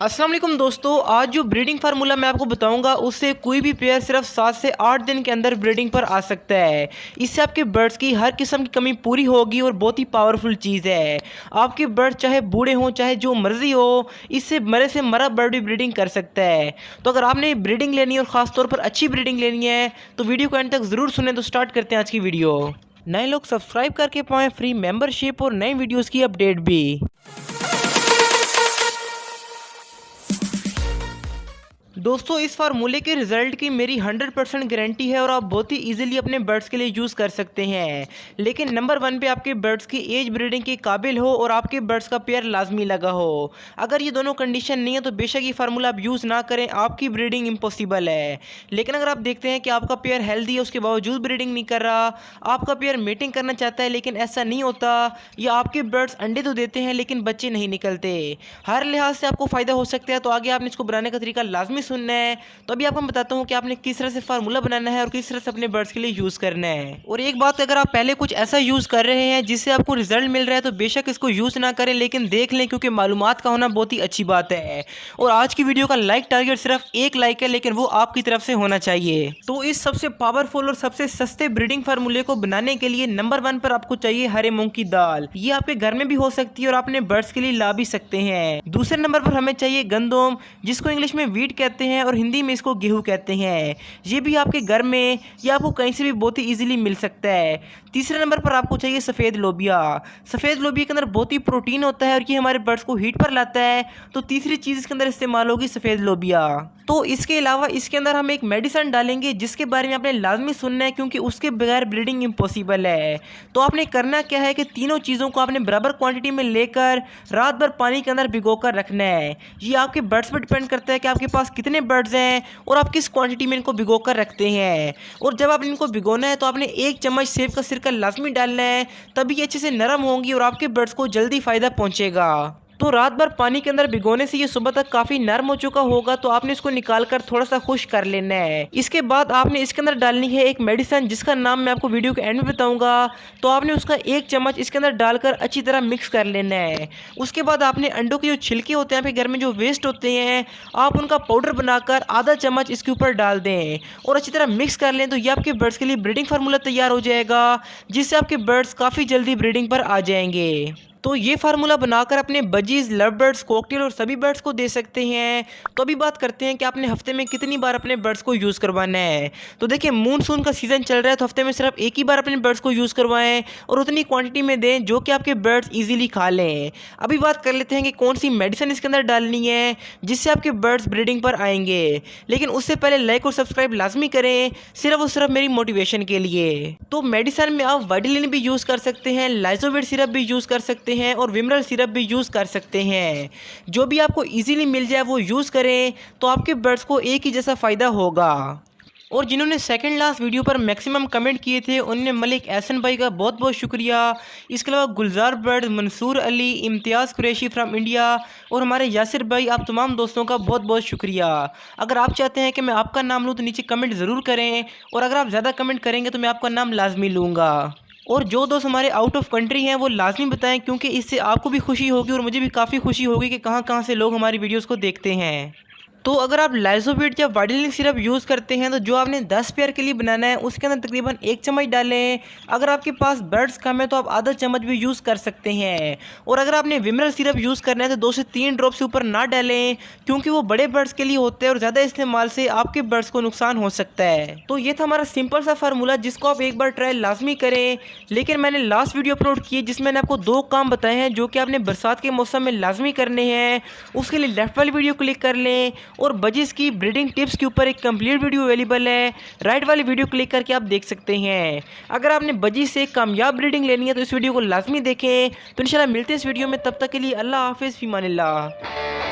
अस्सलाम वालेकुम दोस्तों, आज जो ब्रीडिंग फार्मूला मैं आपको बताऊंगा उससे कोई भी पेयर सिर्फ 7 से 8 दिन के अंदर ब्रीडिंग पर आ सकता है। इससे आपके बर्ड्स की हर किस्म की कमी पूरी होगी और बहुत ही पावरफुल चीज़ है। आपके बर्ड्स चाहे बूढ़े हों चाहे जो मर्जी हो, इससे मरे से मरा बर्ड भी ब्रीडिंग कर सकता है। तो अगर आपने ब्रीडिंग लेनी है और ख़ास तौर पर अच्छी ब्रीडिंग लेनी है तो वीडियो को एंड तक ज़रूर सुने। तो स्टार्ट करते हैं आज की वीडियो। नए लोग सब्सक्राइब करके पाएँ फ्री मेम्बरशिप और नई वीडियोज़ की अपडेट भी। दोस्तों, इस फार्मूले के रिजल्ट की मेरी 100% गारंटी है और आप बहुत ही इजीली अपने बर्ड्स के लिए यूज़ कर सकते हैं। लेकिन नंबर 1 पे आपके बर्ड्स की एज ब्रीडिंग के काबिल हो और आपके बर्ड्स का पेयर लाजमी लगा हो। अगर ये दोनों कंडीशन नहीं है तो बेशक ये फार्मूला आप यूज़ ना करें, आपकी ब्रीडिंग इम्पॉसिबल है। लेकिन अगर आप देखते हैं कि आपका पेयर हेल्दी है, उसके बावजूद ब्रीडिंग नहीं कर रहा, आपका पेयर मीटिंग करना चाहता है लेकिन ऐसा नहीं होता, या आपके बर्ड्स अंडे तो देते हैं लेकिन बच्चे नहीं निकलते, हर लिहाज से आपको फ़ायदा हो सकता है, तो आगे आपने इसको बनाने का तरीका लाजमी सुनना है। तो अभी आपको बताता हूँ कि आपने किस तरह से फार्मूला बनाना है और किस तरह से अपने बर्ड्स के लिए यूज़ करना है। और एक बात, अगर आप पहले कुछ ऐसा यूज़ कर रहे हैं जिससे आपको रिजल्ट मिल रहा है तो बेशक इसको यूज़ ना करें, लेकिन देख लें, क्योंकि मालूमात का होना बहुत ही अच्छी बात है। और आज की वीडियो का लाइक टारगेट सिर्फ 1 लाइक है, लेकिन वो आपकी तरफ से होना चाहिए। तो इस सबसे पावरफुल और सबसे सस्ते ब्रीडिंग फार्मूले को बनाने के लिए नंबर 1 पर आपको चाहिए हरे मूंग की दाल। ये आपके घर में भी हो सकती है और अपने बर्ड्स के लिए ला भी सकते हैं। दूसरे नंबर पर हमें चाहिए गंदम, जिसको इंग्लिश में वीट कहते हैं और हिंदी में इसको गेहूं कहते हैं। ये भी आपके घर में या आपको कहीं से भी बहुत ही इजीली मिल सकता है। तीसरे नंबर पर आपको चाहिए सफ़ेद लोबिया। सफ़ेद लोबिया के अंदर बहुत ही प्रोटीन होता है और ये हमारे बर्ड्स को हीट पर लाता है, तो तीसरी चीज़ इसके अंदर इस्तेमाल होगी सफ़ेद लोबिया। तो इसके अलावा इसके अंदर हम एक मेडिसिन डालेंगे जिसके बारे में आपने लाजमी सुनना है, क्योंकि उसके बगैर ब्रीडिंग इम्पॉसिबल है। तो आपने करना क्या है कि तीनों चीज़ों को आपने बराबर क्वांटिटी में लेकर रात भर पानी के अंदर भिगो कर रखना है। ये आपके बर्ड्स पर डिपेंड करता है कि आपके पास कितने बर्ड्स हैं और आप किस क्वांटिटी में इनको भिगो कर रखते हैं। और जब आप इनको भिगोना है तो आपने 1 चम्मच सेब का सिरका लाजमी डालना है, तभी ये अच्छे से नरम होंगी और आपके बर्ड्स को जल्दी फ़ायदा पहुँचेगा। तो रात भर पानी के अंदर भिगोने से ये सुबह तक काफ़ी नरम हो चुका होगा, तो आपने इसको निकाल कर थोड़ा सा खुश कर लेना है। इसके बाद आपने इसके अंदर डालनी है एक मेडिसिन जिसका नाम मैं आपको वीडियो के एंड में बताऊंगा। तो आपने उसका 1 चम्मच इसके अंदर डालकर अच्छी तरह मिक्स कर लेना है। उसके बाद आपने अंडों के जो छिलके होते हैं, आपके घर में जो वेस्ट होते हैं, आप उनका पाउडर बनाकर आधा चम्मच इसके ऊपर डाल दें और अच्छी तरह मिक्स कर लें। तो ये आपके बर्ड्स के लिए ब्रीडिंग फार्मूला तैयार हो जाएगा, जिससे आपके बर्ड्स काफ़ी जल्दी ब्रीडिंग पर आ जाएंगे। तो ये फार्मूला बनाकर अपने बजीज, लव बर्ड्स, कॉकटेल और सभी बर्ड्स को दे सकते हैं। तो अभी बात करते हैं कि आपने हफ्ते में कितनी बार अपने बर्ड्स को यूज़ करवाना है। तो देखिए, मूनसून का सीज़न चल रहा है, तो हफ्ते में सिर्फ 1 ही बार अपने बर्ड्स को यूज़ करवाएं और उतनी क्वांटिटी में दें जो कि आपके बर्ड्स इजीली खा लें। अभी बात कर लेते हैं कि कौन सी मेडिसिन इसके अंदर डालनी है जिससे आपके बर्ड्स ब्रीडिंग पर आएंगे। लेकिन उससे पहले लाइक और सब्सक्राइब लाजमी करें, सिर्फ और सिर्फ मेरी मोटिवेशन के लिए। तो मेडिसिन में आप वाइडलिन भी यूज़ कर सकते हैं, लाइजोविट सिरप भी यूज़ कर सकते हैं और विमरल सिरप भी यूज़ कर सकते हैं। जो भी आपको इजीली मिल जाए वो यूज़ करें, तो आपके बर्ड्स को एक ही जैसा फ़ायदा होगा। और जिन्होंने सेकंड लास्ट वीडियो पर मैक्सिमम कमेंट किए थे उनने मलिक एहसन भाई का बहुत बहुत शुक्रिया। इसके अलावा गुलजार बर्ड, मंसूर अली, इम्तियाज़ कुरैशी फ्राम इंडिया और हमारे यासिर भाई, आप तमाम दोस्तों का बहुत बहुत शुक्रिया। अगर आप चाहते हैं कि मैं आपका नाम लूँ तो नीचे कमेंट ज़रूर करें, और अगर आप ज़्यादा कमेंट करेंगे तो मैं आपका नाम लाजमी लूँगा। और जो दोस्त हमारे आउट ऑफ कंट्री हैं वो लाजमी बताएं, क्योंकि इससे आपको भी खुशी होगी और मुझे भी काफ़ी खुशी होगी कि कहाँ कहाँ से लोग हमारी वीडियोस को देखते हैं। तो अगर आप लाइजोविट या वाइडलिन सिरप यूज़ करते हैं तो जो आपने 10 पेयर के लिए बनाना है उसके अंदर तकरीबन 1 चम्मच डालें। अगर आपके पास बर्ड्स कम है तो आप आधा चम्मच भी यूज़ कर सकते हैं। और अगर आपने विमरल सिरप यूज़ करना है तो 2 से 3 ड्रॉप से ऊपर ना डालें, क्योंकि वो बड़े बर्ड्स के लिए होते हैं और ज़्यादा इस्तेमाल से आपके बर्ड्स को नुकसान हो सकता है। तो ये था हमारा सिंपल सा फार्मूला जिसको आप एक बार ट्राई लाजमी करें। लेकिन मैंने लास्ट वीडियो अपलोड की है जिसमें मैंने आपको 2 काम बताए हैं जो कि आपने बरसात के मौसम में लाजमी करने हैं। उसके लिए लेफ्ट वाली वीडियो क्लिक कर लें और बजीज की ब्रीडिंग टिप्स के ऊपर एक कंप्लीट वीडियो अवेलेबल है, राइट वाली वीडियो क्लिक करके आप देख सकते हैं। अगर आपने बजीज से कामयाब ब्रीडिंग लेनी है तो इस वीडियो को लाजमी देखें। तो इंशाल्लाह मिलते हैं इस वीडियो में, तब तक के लिए अल्लाह हाफिज़, फी अमानिल्लाह।